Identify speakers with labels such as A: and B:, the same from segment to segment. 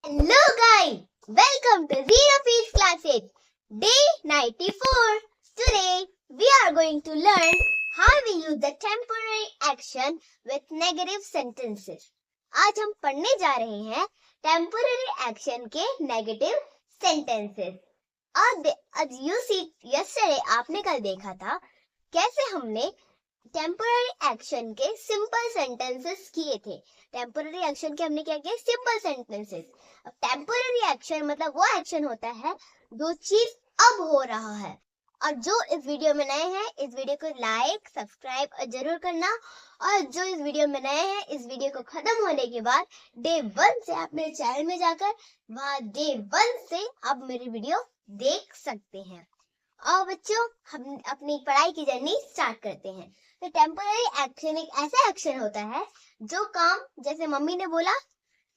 A: Hello guys, welcome to Zero Fees Classes, day 94. Today we are going to learn how we use the temporary action with negative sentences. आज हम पढ़ने जा रहे हैं temporary action के negative sentences. As you see, yesterday आपने कल देखा था कैसे हमने टेम्पोररी एक्शन के सिंपल सेंटेंसेस किए थे. टेम्पोररी एक्शन के हमने क्या किया? Simple sentences. अब टेम्पोररी एक्शन मतलब वो एक्शन होता है जो चीज अब हो रहा है. और जो इस वीडियो में नए हैं, इस वीडियो को लाइक सब्सक्राइब और जरूर करना. और जो इस वीडियो में नए हैं, इस वीडियो को खत्म होने के बाद डे 1 से आप मेरे चैनल में जाकर वहाँ डे 1 से आप मेरी वीडियो देख सकते हैं. और बच्चों, हम अपनी पढ़ाई की जर्नी स्टार्ट करते हैं. तो टेम्पोररी एक्शन एक ऐसा एक्शन होता है जो काम, जैसे मम्मी ने बोला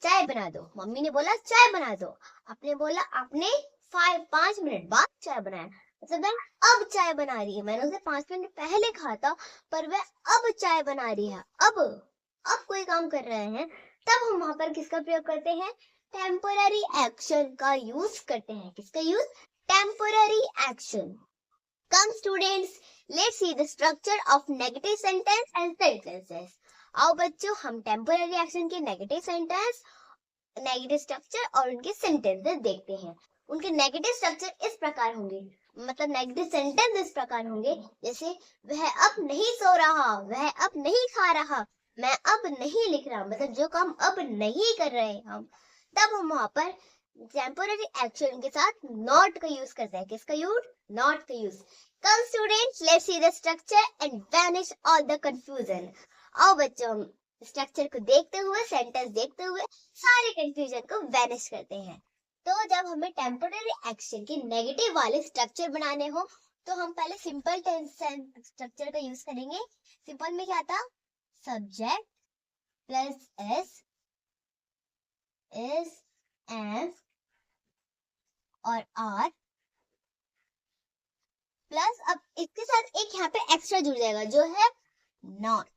A: चाय बना दो, मम्मी ने बोला चाय बना दो, आपने बोला आपने 5 मिनट बाद चाय बनाया, मतलब वह अब चाय बना रही है. मैंने उसे 5 मिनट पहले कहा था पर वह अब चाय बना रही है. अब कोई काम कर रहे हैं तब हम वहां पर किसका प्रयोग करते हैं? टेम्पोररी एक्शन का यूज करते हैं. किसका use? Temporary action. Come students, let's see the structure of negative sentence and sentences. आओ बच्चों, हम temporary action के negative sentence, negative structure और उनके sentences देखते हैं. उनके negative structure इस प्रकार होंगे, मतलब negative sentence इस प्रकार होंगे जैसे वह अब नहीं सो रहा, वह अब नहीं खा रहा, मैं अब नहीं लिख रहा, मतलब जो काम अब नहीं कर रहे हम, तब हम वहां पर टेम्पोररी एक्शन के साथ नॉट का यूज करते हैं. किसका यूज? नॉट का use. Come students, let's see the structure and vanish all the confusion. आओ बच्चों, हम स्ट्रक्चर को देखते हुए, सेंटेंस देखते हुए सारे कंफ्यूजन को वैनिश करते हैं. तो जब हमें टेम्पोररी एक्शन के नेगेटिव वाले स्ट्रक्चर बनाने हो तो हम पहले सिंपल टेंस स्ट्रक्चर का यूज करेंगे. सिंपल में क्या था? Subject plus S is am और आर प्लस, अब इसके साथ एक यहाँ पे एक्स्ट्रा जुड़ जाएगा जो है नॉट.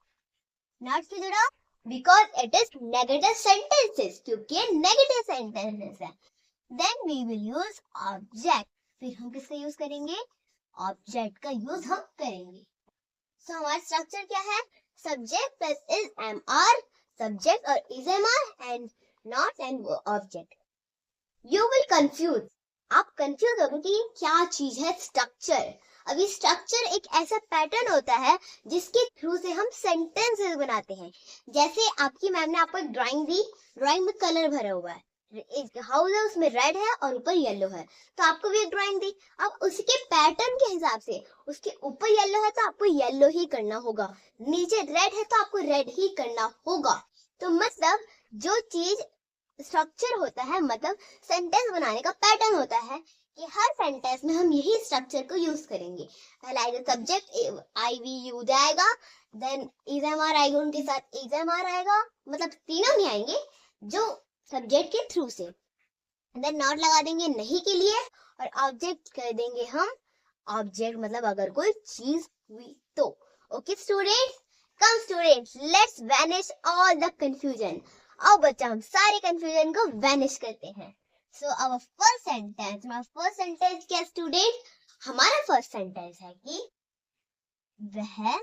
A: नॉट क्यों जुड़ा? Because it is negative sentences, क्योंकि ये नेगेटिव सेंटेंसेस है. Then we will use object. फिर हम किसका यूज करेंगे? ऑब्जेक्ट का यूज हम करेंगे. तो हमारा स्ट्रक्चर क्या है? Subject plus is am are, subject और is am are and not and object. You will confuse, आप कंफ्यूज होंगे कि क्या चीज है स्ट्रक्चर. अभी स्ट्रक्चर एक ऐसा पैटर्न होता है जिसके थ्रू से हम सेंटेंसेस बनाते हैं. जैसे आपकी मैम ने आपको एक ड्राइंग दी, ड्राइंग में कलर भरा हुआ है, हाउस है उसमें रेड है और ऊपर येलो है, तो आपको भी एक ड्राइंग दी. अब उसके पैटर्न के हिसाब से उसके ऊपर येलो है तो आपको येलो ही करना होगा, नीचे रेड है तो आपको रेड ही करना होगा. तो मतलब जो चीज स्ट्रक्चर होता है, मतलब सेंटेंस बनाने का पैटर्न होता है कि हर सेंटेंस में हम यही स्ट्रक्चर को यूज करेंगे. पहला आएगा सब्जेक्ट, आई वी यू आएगा, देन इज एम आर आएगा, उनके साथ इज एम आर आएगा, मतलब तीनों नहीं आएंगे जो सब्जेक्ट के थ्रू से. देन नॉट लगा देंगे नहीं के लिए और ऑब्जेक्ट कर देंगे हम ऑब्जेक्ट, मतलब अगर कोई चीज हुई तो. Okay students, come students, let's vanish all the confusion. अब बच्चा हम सारे कंफ्यूजन को वैनिश करते हैं. सो आवर फर्स्ट सेंटेंस, हमारा फर्स्ट सेंटेंस क्या स्टूडेंट? हमारा फर्स्ट सेंटेंस है कि वह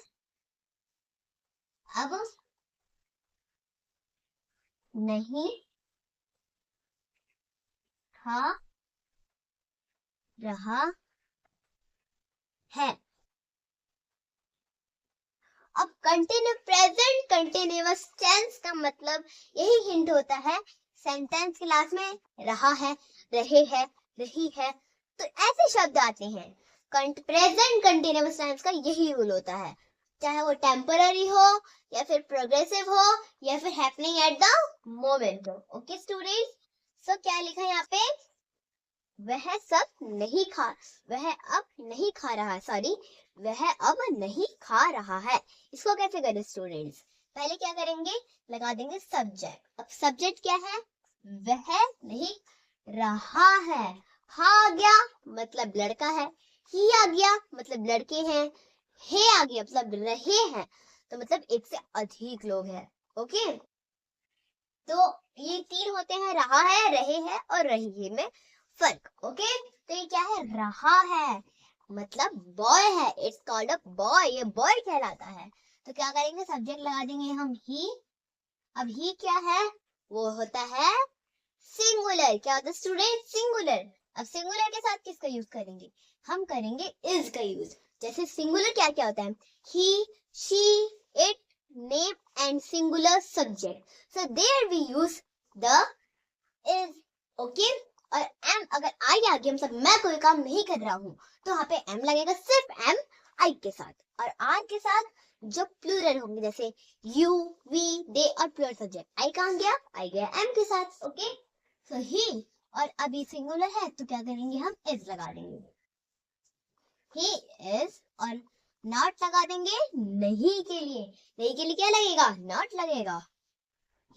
A: अब नहीं खा रहा है. अब प्रेजेंट कंटिन्यूअस टेंस का मतलब यही हिंट होता है. सेंटेंस के लास्ट में रहा है, रहे है, रही है, तो ऐसे शब्द आते हैं. प्रेजेंट कंटिन्यूअस टेंस का यही रूल होता है, चाहे वो टेम्पररी हो या फिर प्रोग्रेसिव हो या फिर हैपनिंग एट द मोमेंट हो. ओके स्टूडेंट्स, सो क्या लिखा है यहाँ पे? वह अब नहीं खा रहा है, सॉरी, वह अब नहीं खा रहा है. इसको कैसे करें स्टूडेंट्स? पहले क्या करेंगे? लगा देंगे सब्जेक्ट. अब सब्जेक्ट क्या है? वह नहीं रहा है. हा आ गया मतलब लड़का है, ही आ गया मतलब लड़के हैं, हे आ गया मतलब रहे हैं, तो मतलब एक से अधिक लोग हैं. ओके, तो ये तीन होते हैं रहा है, रहे हैं और रही है में फर्क। ओके, तो ये क्या है? रहा है मतलब बॉय है, इट्स कॉल्ड अ बॉय, ये बॉय कहलाता है। तो क्या करेंगे? सब्जेक्ट लगा देंगे हम ही। अब ही क्या है? वो होता है सिंगुलर। क्या होता है स्टूडेंट? सिंगुलर। अब सिंगुलर के साथ किसका यूज करेंगे? हम करेंगे इज का यूज। जैसे सिंगुलर क्या क्या होता है? He, she, it, name and singular subject. So there we use the is. Okay, और एम अगर आई आ गया, मतलब मैं कोई काम नहीं कर रहा हूँ, तो वहां पे एम लगेगा, सिर्फ एम आई के साथ। और आर के साथ जब प्लूरल होंगे, जैसे यू, वी, दे और प्लूरल सब्जेक्ट, आई कहाँ गया? आई गया एम के साथ। ओके, सो ही, और अभी सिंगुलर है तो क्या करेंगे? हम इज लगा देंगे। ही इज, और नॉट लगा देंगे नहीं के लिए। नहीं के लिए क्या लगेगा? नॉट लगेगा।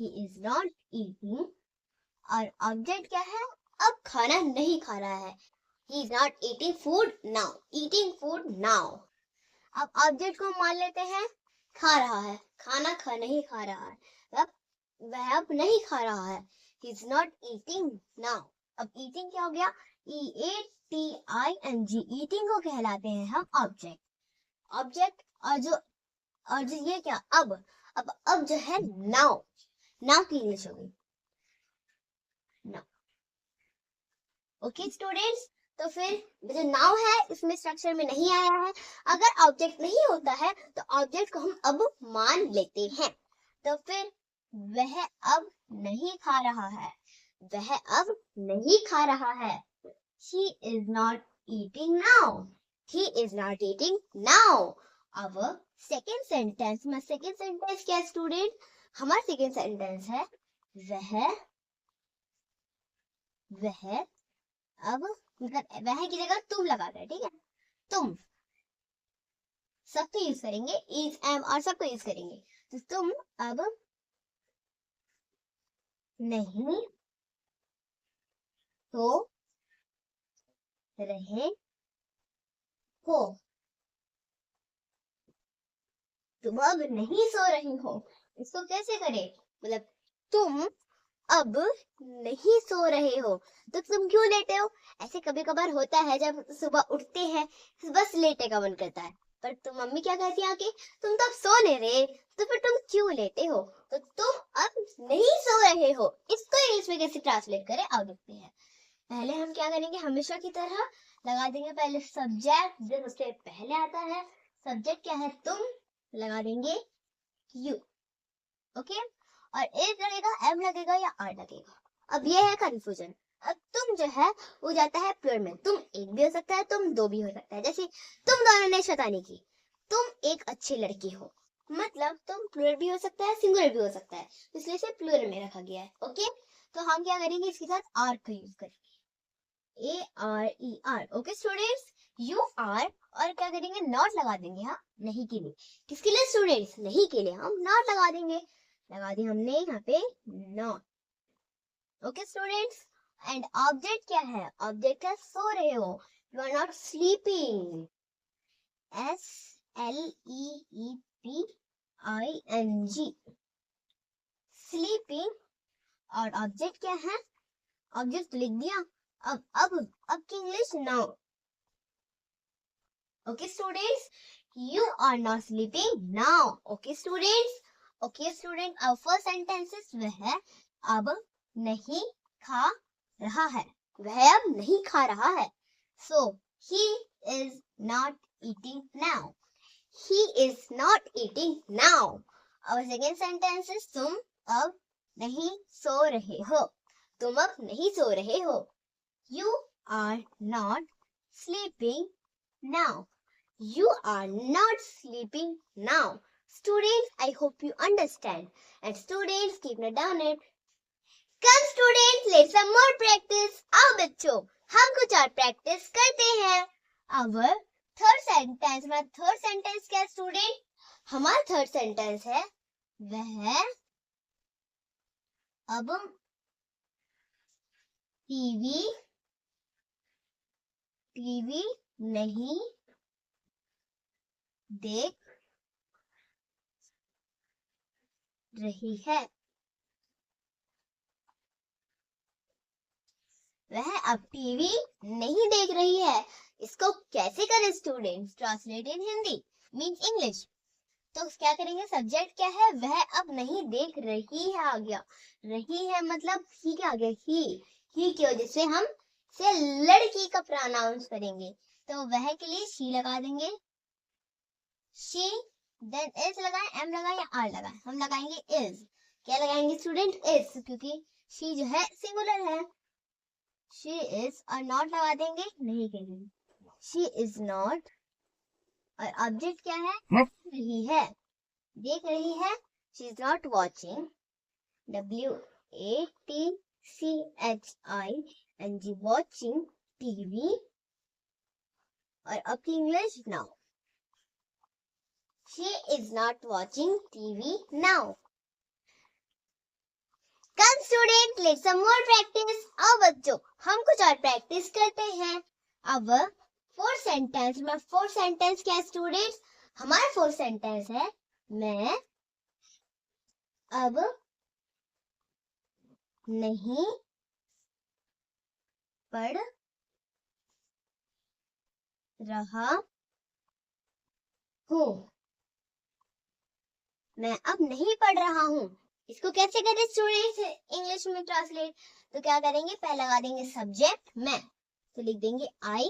A: ही इज नॉट ईटिंग, और ऑब्जेक्ट क्या है? अब खाना नहीं खा रहा है। He is not eating food now. Eating food now. अब ऑब्जेक्ट को मान लेते हैं खा रहा है, खाना खा नहीं खा रहा है, अब वह अब नहीं खा रहा है। He is not eating now. अब eating क्या हो गया? EATING, eating को कहलाते हैं हम ऑब्जेक्ट। ऑब्जेक्ट और जो ये क्या? अब जो है नाउ। नाउ की इंग्लिश हो गई नाउ। ओके स्टूडेंट्स, तो फिर जो नाउ है इसमें स्ट्रक्चर में नहीं आया है। अगर ऑब्जेक्ट नहीं होता है तो ऑब्जेक्ट को हम अब मान लेते हैं। तो फिर वह अब नहीं खा रहा है, वह अब नहीं खा रहा है। He is not eating now. He is not eating now. अब सेकेंड सेंटेंस में, सेकेंड सेंटेंस क्या है स्टूडेंट? हमारा सेकेंड सेंटेंस है वह अब, मतलब वह की जगह तुम लगाते हैं, ठीक है? तुम सबको यूज करेंगे, इज, एम और सबको यूज करेंगे। तो तुम अब नहीं सो रहे हो। तुम अब नहीं सो रही हो। इसको कैसे करें? मतलब तुम अब नहीं सो रहे हो, तो तुम क्यों लेटे हो? ऐसे कभी कभार होता है जब सुबह उठते हैं बस लेटे का मन करता है, पर तुम मम्मी क्या कहती है आके? तुम तो अब सो नहीं रहे, तो फिर तुम क्यों लेटे हो? तो तुम अब नहीं सो रहे हो, इसको इंग्लिश में कैसे ट्रांसलेट करें आओ देखते हैं। पहले हम क्या करेंगे? हमेशा की तरह लगा देंगे पहले सब्जेक्ट जो सबसे पहले आता है। सब्जेक्ट क्या है? तुम, लगा देंगे यू। ओके, और इज लगेगा, एम लगेगा या आर लगेगा। अब ये है कंफ्यूजन। अब तुम जो है वो जाता है प्लूरल में, तुम एक भी हो सकता है, तुम दो भी हो सकता है। जैसे तुम दोनों ने शैतानी की, तुम एक अच्छी लड़की हो, मतलब तुम प्लूरल भी हो सकता है, सिंगुलर भी हो सकता है, इसलिए इसे प्लूरल में रखा गया है। ओके, तो हम क्या करेंगे? इसके साथ आर का यूज करेंगे, ARER। Okay students, you are, और क्या करेंगे? नॉट लगा देंगे। हाँ, नहीं के लिए। किसके लिए स्टूडेंट्स? नहीं के लिए हम नॉट लगा देंगे। लगा दी हमने यहाँ पे not. Okay students, and object क्या है? ऑब्जेक्ट है सो रहे हो, you are not sleeping, SLEEPING, sleeping. और ऑब्जेक्ट क्या है? ऑब्जेक्ट लिख दिया। अब की English now. Okay students, you are not sleeping now. Okay students, our first sentence is वह अब नहीं खा रहा है, वह अब नहीं खा रहा है। So he is not eating now. He is not eating now. Our second sentence is तुम अब नहीं सो रहे हो, तुम अब नहीं सो रहे हो। You are not sleeping now. You are not sleeping now. Students, I hope you understand. And students, keep note down it. Come students, let's some more practice. आओ बच्चों, हम कुछ और practice करते हैं. Our third sentence, हमारा third sentence क्या है student? हमारा third sentence है वह अब टीवी नहीं देख रही है। वह अब टीवी नहीं देख रही है। इसको कैसे करें स्टूडेंट्स? ट्रांसलेट इन हिंदी मीन्स इंग्लिश। तो क्या करेंगे? सब्जेक्ट क्या है? वह अब नहीं देख रही है आ गया। रही है मतलब ही क्या आ गया? ही की वजह से हम से लड़की का प्रोनाउंस करेंगे। तो वह के लिए शी लगा देंगे, शी, देन इज लगाए, एम लगाए या आर लगाए? हम लगाएंगे इज। क्या लगाएंगे स्टूडेंट? इज, क्योंकि शी जो है सिंगुलर है। शी इज, और नॉट लगा देंगे नहीं के लिए, शी इज नॉट। और ऑब्जेक्ट क्या है? रही है, देख रही है। She is not watching, WATCHING, watching TV. और अब की English now, she is not watching TV now. Come student, let's some more practice. आओ बच्चों हम कुछ और प्रैक्टिस करते हैं। अब फोर सेंटेंस में, फोर सेंटेंस क्या है स्टूडेंट्स? हमारा फोर सेंटेंस है, मैं अब नहीं पढ़ रहा हूँ। मैं अब नहीं पढ़ रहा हूँ। इसको कैसे करें स्टूडेंट्स इंग्लिश में ट्रांसलेट? तो क्या करेंगे? पहले लगा देंगे सब्जेक्ट मैं, तो लिख देंगे आई,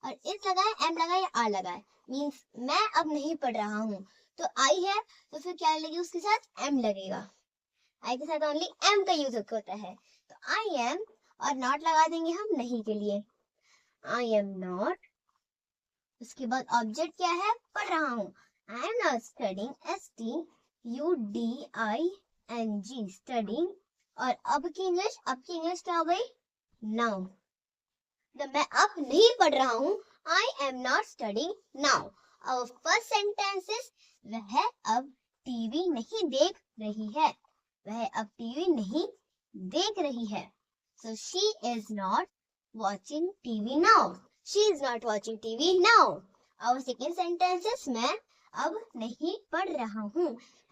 A: और इस लगाए, एम लगाए, आर लगाए, मीन्स मैं अब नहीं पढ़ रहा हूँ। तो आई है तो फिर क्या लगेगा? उसके साथ एम लगेगा। आई के साथ ओनली एम का यूज होता है। तो आई एम, और नॉट लगा देंगे हम नहीं के लिए, आई एम नॉट। उसके बाद ऑब्जेक्ट क्या है? पढ़ रहा हूँ। I am not studying, STUDING, studying. और अब की इंग्लिश क्या हो गई? नाउ। तो मैं अब नहीं पढ़ रहा हूँ, I am not studying now. और फर्स्ट सेंटेंसेस, वह अब टीवी नहीं देख रही है। वह अब टीवी नहीं देख रही है। So she is not watching TV now. She is not watching TV now. Our second sentence is मैं अब नहीं पढ़ रहा हूँ।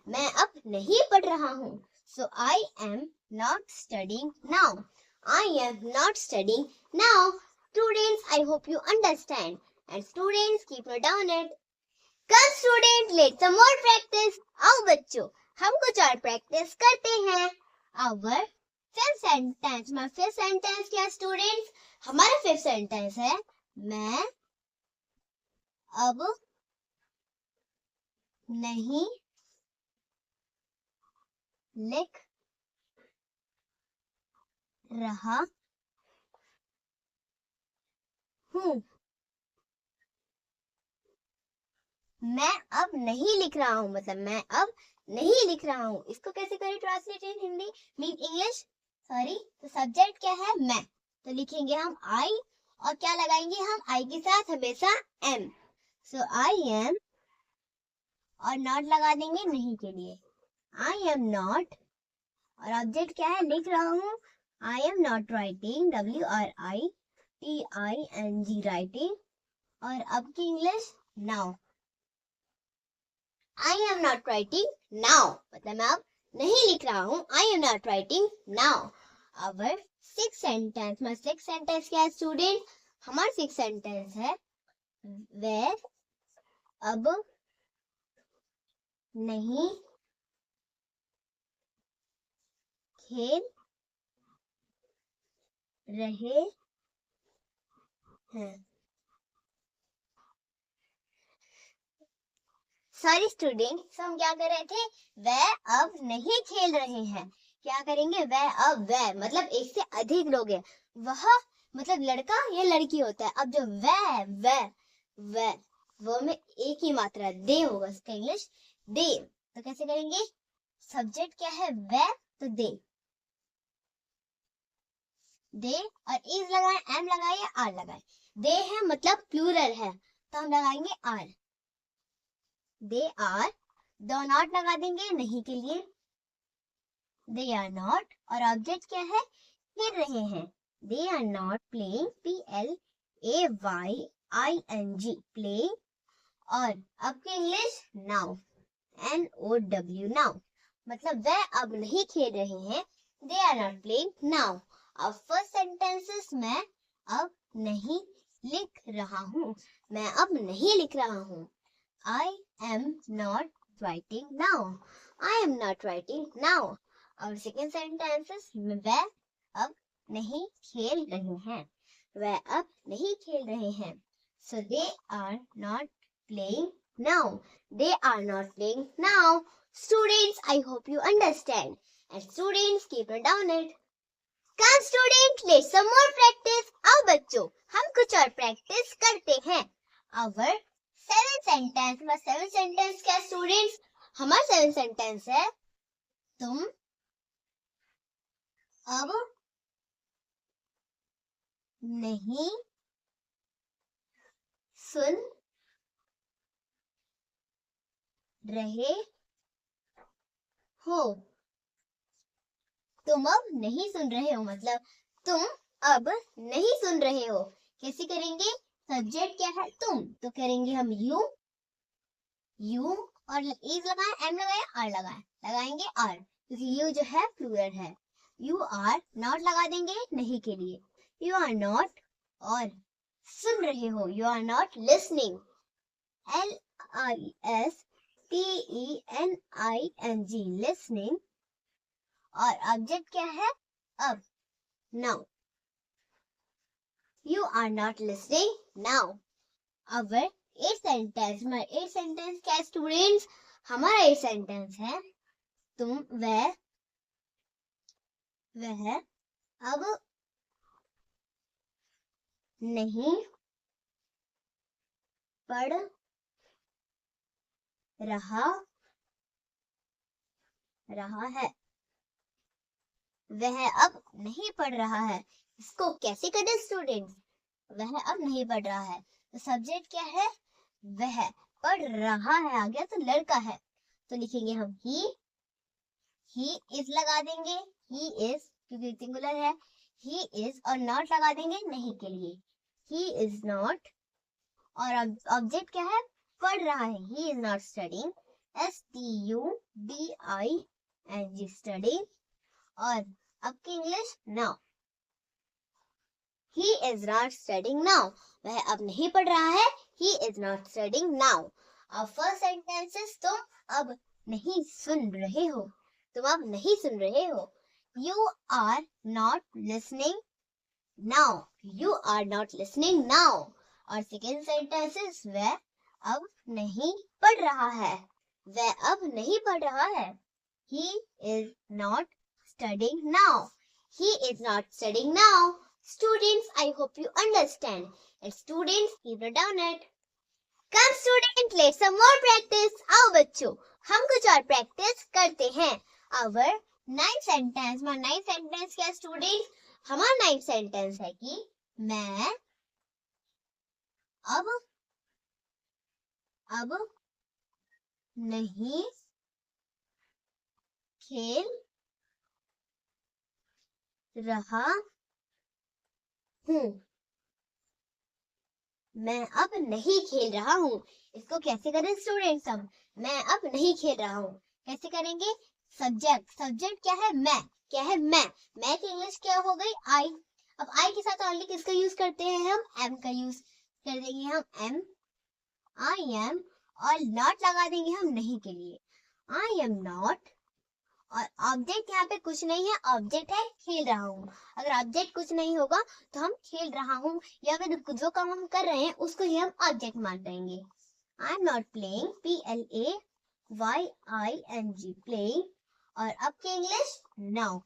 A: मैं अब नहीं पढ़ रहा हूँ। So I am not studying now. I am not studying now. Students, I hope you understand. And students, keep note down it. Come student, let's some more practice. आओ बच्चों हम कुछ और प्रैक्टिस करते हैं। Our फिफ्थ सेंटेंस में, fifth sentence क्या students? हमारा फिफ्थ सेंटेंस है, मैं अब नहीं लिख रहा हूँ। मैं अब नहीं लिख रहा हूँ मतलब मैं अब नहीं लिख रहा हूँ। इसको कैसे करें ट्रांसलेट इन हिंदी मीन इंग्लिश? सॉरी, तो सब्जेक्ट क्या है? मैं, तो लिखेंगे हम आई, और क्या लगाएंगे हम? आई के साथ हमेशा एम। सो आई एम, और नॉट लगा देंगे नहीं के लिए, आई एम नॉट। और ऑब्जेक्ट क्या है? लिख रहा हूँ। I am not writing, WRITING, writing. और अब की English now, I am not writing now मतलब मैं अब नहीं लिख रहा हूँ। I am not writing now. Our six sentence में, सिक्स सेंटेंस क्या है स्टूडेंट? हमारा सिक्स सेंटेंस है, वे अब नहीं खेल रहे हैं। सॉरी स्टूडेंट, हम क्या कर रहे थे? वह अब नहीं खेल रहे हैं। क्या करेंगे? वह अब, वह मतलब एक से अधिक लोग हैं, वह मतलब लड़का या लड़की होता है। अब जो वह वो में एक ही मात्रा दे होगा, इसका इंग्लिश दे। तो कैसे करेंगे? सब्जेक्ट क्या है? वह, तो दे और इज लगाए, एम लगाए या आर लगाए? दे है मतलब प्लूरल है, तो हम लगाएंगे आर। दे आर, दो नॉट लगा देंगे नहीं के लिए, दे आर नॉट। और ऑब्जेक्ट क्या है? खेल रहे हैं। They are not playing, PLAYING, playing. और अब की इंग्लिश नाउ, NOW, नाउ मतलब वह अब नहीं खेल रहे हैं। They are not playing now. अब फर्स्ट सेंटेंसेस मैं अब नहीं लिख रहा हूँ, मैं अब नहीं लिख रहा हूँ। I am not writing now. I am not writing now. और सेकेंड सेंटेंसेस वह अब नहीं खेल रहे हैं, वह अब नहीं खेल रहे हैं। So they are not playing now. They are not playing now. Students, I hope you understand. And students, keep it down it. Come student, let's some more practice. आओ बच्चों, हम कुछ और प्रैक्टिस करते हैं। Our seven sentence, seven sentence क्या students? हमारा seven sentence है तुम अब नहीं सुन रहे हो। तुम अब नहीं सुन रहे हो मतलब तुम अब नहीं सुन रहे हो। कैसे करेंगे? सब्जेक्ट क्या है? तुम, तो करेंगे हम यू, यू और इज लगाए, एम लगाए, आर लगाए, लगाएंगे आर क्योंकि यू जो है प्लूरल है। यू आर नॉट लगा देंगे नहीं के लिए। यू आर नॉट और सुन रहे हो, you are not listening, LISTENING listening. और ऑब्जेक्ट क्या है? अब, now. You are not listening now. Our eight sentence, हमारा eight sentence क्या स्टूडेंट्स? हमारा eight sentence है तुम वह अब नहीं पढ़ रहा है। वह अब नहीं पढ़ रहा है। इसको कैसे करें स्टूडेंट्स? वह अब नहीं पढ़ रहा है तो सब्जेक्ट क्या है? वह पढ़ रहा है, आ गया तो लड़का है तो लिखेंगे हम ही इज लगा देंगे, ही इज क्योंकि सिंगुलर है, ही इज और नॉट लगा देंगे नहीं के लिए, ही इज नॉट। और ऑब्जेक्ट क्या है? पढ़ रहा है, he is not studying, STUDING studying. और अब की English now, he is not studying now. वह अब नहीं पढ़ रहा है, he is not studying now. अब फर्स्ट सेंटेंसेस तुम अब नहीं सुन रहे हो, तुम अब नहीं सुन रहे हो। You are not listening now. You are not listening now. और सेकेंड सेंटेंसेस वह अब नहीं पढ़ रहा है, वह अब नहीं पढ़ रहा है। He is not studying now. He is not studying now. Students, I hope you understand. And students, keep it down it. Come student, let's some more practice. आओ बच्चों, हम कुछ और प्रैक्टिस करते हैं। Our ninth sentence, हमारा ninth sentence क्या students? हमारा ninth sentence है कि मैं अब नहीं खेल रहा हूँ। मैं अब नहीं खेल रहा हूँ। इसको कैसे करें स्टूडेंट्स? हम मैं अब नहीं खेल रहा हूँ कैसे करेंगे? सब्जेक्ट क्या है? मैं। क्या है? मैं की इंग्लिश क्या हो गई? आई। अब आई के साथ ओनली किसका यूज करते हैं हम? एम का यूज कर देंगे हम, एम, आई एम। और नॉट लगा देंगे हम नहीं के लिए, आई एम नॉट। और ऑब्जेक्ट यहाँ पे कुछ नहीं है, ऑब्जेक्ट है खेल रहा हूँ। अगर ऑब्जेक्ट कुछ नहीं होगा तो हम खेल रहा हूँ या फिर जो काम हम कर रहे हैं उसको ही हम ऑब्जेक्ट मान लेंगे। I am not playing, PLAYING playing. और अब की English now,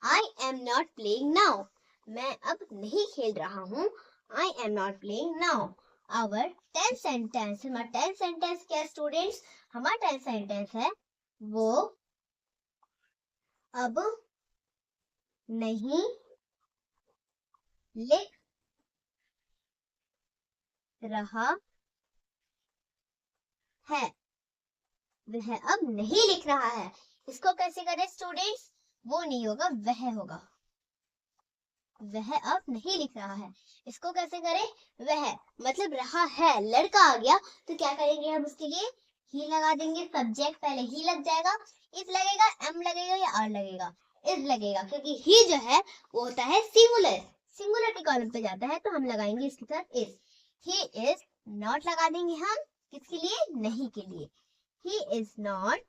A: I am not playing now. मैं अब नहीं खेल रहा हूँ, I am not playing now. Our 10th sentence, हमारा 10th सेंटेंस क्या स्टूडेंट्स? हमारा 10th सेंटेंस है वो अब नहीं लिख रहा है। वह अब नहीं लिख रहा है। इसको कैसे करें स्टूडेंट्स? वो नहीं होगा, वह होगा। वह अब नहीं लिख रहा है। इसको कैसे करें? वह मतलब रहा है, लड़का आ गया तो क्या करेंगे हम उसके लिए? ही लगा देंगे। सब्जेक्ट पहले ही लग जाएगा, इफ लगेगा, एम लगेगा या आर लगेगा। इज लगेगा, क्योंकि ही जो है वो होता है सिंगुलर, सिंगुलर के कॉलम पे जाता है, तो हम लगाएंगे इसके साथ इज। ही इज नॉट लगा देंगे हम, किसके लिए? नहीं के लिए। ही इज नॉट,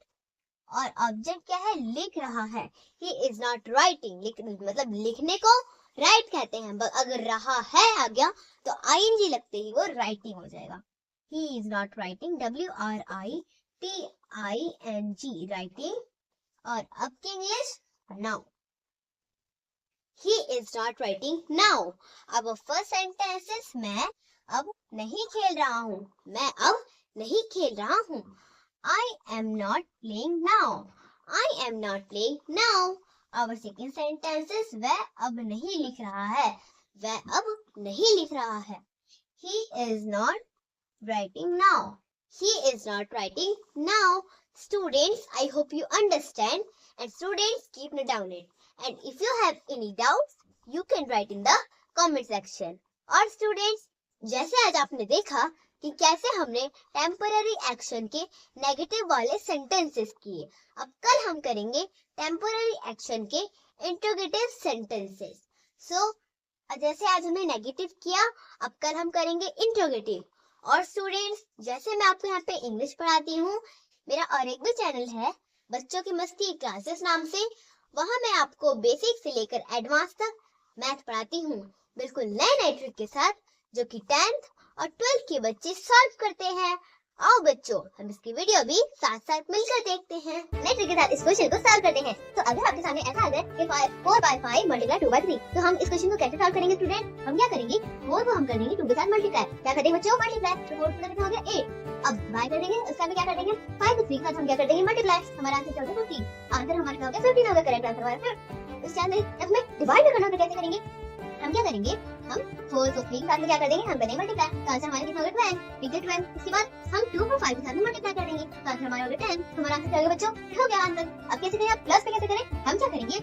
A: और ऑब्जेक्ट क्या है? लिख रहा है। ही इज नॉट राइटिंग, मतलब लिखने को राइट कहते हैं, अगर रहा है आ गया तो आईएनजी लगते ही वो राइटिंग हो जाएगा। He is not writing, WRITING, writing. और अब की English now, he is not writing now. अब फर्स्ट सेंटेंसेस, मैं अब नहीं खेल रहा हूँ, मैं अब नहीं खेल रहा हूँ। I am not playing now, I am not playing now. Our second sentences, वह अब नहीं लिख रहा है, वह अब नहीं लिख रहा है। He is not writing now, he is not writing now. Students, I hope you understand, and students keep note down it. And if you have any doubts, you can write in the comment section. और students, जैसे आज आपने देखा कि कैसे हमने temporary action के negative वाले सेंटेंसेस किए, अब कल हम करेंगे टेम्पररी एक्शन के इंट्रोगेटिव सेंटेंसेस। जैसे आज हमने नेगेटिव किया, अब कल हम करेंगे इंट्रोगेटिव। और स्टूडेंट्स, जैसे मैं आपको यहाँ पे इंग्लिश पढ़ाती हूँ, मेरा और एक भी चैनल है बच्चों की मस्ती क्लासेस नाम से, वहाँ मैं आपको बेसिक से लेकर एडवांस तक मैथ पढ़ाती हूँ, बिल्कुल नए नए ट्रिक के साथ, जो कि 10th और 12th के बच्चे सॉल्व करते हैं। आओ बच्चों, हम इसकी वीडियो भी साथ साथ मिलकर देखते हैं। नेक्स्ट ट्रिक के साथ इस क्वेश्चन को सॉल्व करते हैं। तो अगर आपके सामने ऐसा आ जाए कि 4 by 5 मल्टीप्लाई 2 by 3, तो हम इस क्वेश्चन को कैसे सॉल्व करेंगे स्टूडेंट? हम क्या करेंगे, 4 को हम कर देंगे 2 के साथ मल्टीप्लाई। क्या कर देंगे बच्चों? मल्टीप्लाई। तो 4 का कितना हो गया? 8। अब डिवाइड कर देंगे, उसका में क्या कर देंगे? 5 को 3 के साथ हम क्या कर देंगे? मल्टीप्लाई। हमारा आंसर क्या हो गया? 15। आंसर हमारा क्या हो गया? 15 होगा। करेक्ट आंसर हमारा। उस चांस में डिवाइड करना तो कैसे करेंगे? हम क्या करेंगे, हम 4 को 3 के साथ में क्या कर देंगे? हम करेंगे मल्टीप्लाई। तो आंसर हमारा कितना होगा? 12। इसके बाद हम 2 को 5 के साथ में मल्टीप्लाई कर देंगे, तो आंसर हमारा होगा 10। हमारा आंसर क्या होगा बच्चों? हो गया आंसर। अब कैसे करें? प्लस पे कैसे करें? हम क्या करेंगे,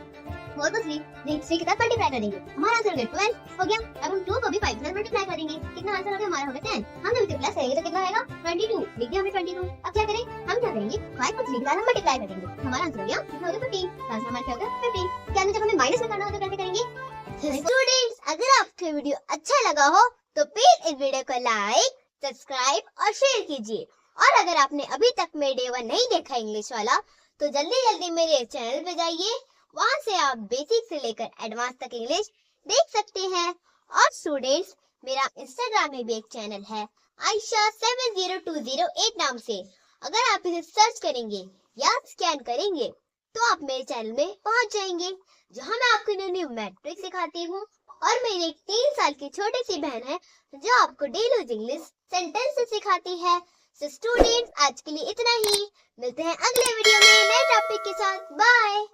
A: 4 को 3 के साथ मल्टीप्लाई कर देंगे, हमारा आंसर हो गया 12 हो गया। अब हम 2 को भी 5 के साथ मल्टीप्लाई कर देंगे, कितना आंसर हो गया? हमारा होगा 10। हम जब इसे प्लस करेंगे तो कितना आएगा? 22। लिख दिया हमने 22। अब क्या करें, हम क्या करेंगे, 5 को 3 के साथ हम मल्टीप्लाई कर देंगे, हमारा आंसर हो गया कितना हो गया? 15। आंसर हमारा क्या होगा? 15। क्या जब हमें माइनस में करना हो तो कैसे करेंगे? स्टूडेंट्स, अगर आपको वीडियो अच्छा लगा हो तो प्लीज इस वीडियो को लाइक, सब्सक्राइब और शेयर कीजिए। और अगर आपने अभी तक मेरे डे 1 नहीं देखा इंग्लिश वाला, तो जल्दी जल्दी मेरे चैनल पे जाइए, वहां से आप बेसिक से लेकर एडवांस तक इंग्लिश देख सकते हैं। और स्टूडेंट्स, मेरा इंस्टाग्राम में भी एक चैनल है Aisha70208 नाम से। अगर आप इसे सर्च करेंगे या स्कैन करेंगे तो आप मेरे चैनल में पहुंच जाएंगे, जहां मैं आपको न्यू न्यू मैट्रिक सिखाती हूँ। और मेरी एक 3 साल की छोटी सी बहन है जो आपको डेली इंग्लिश सेंटेंस सिखाती है। सो स्टूडेंट्स, आज के लिए इतना ही। मिलते हैं अगले वीडियो में नए टॉपिक के साथ। बाय।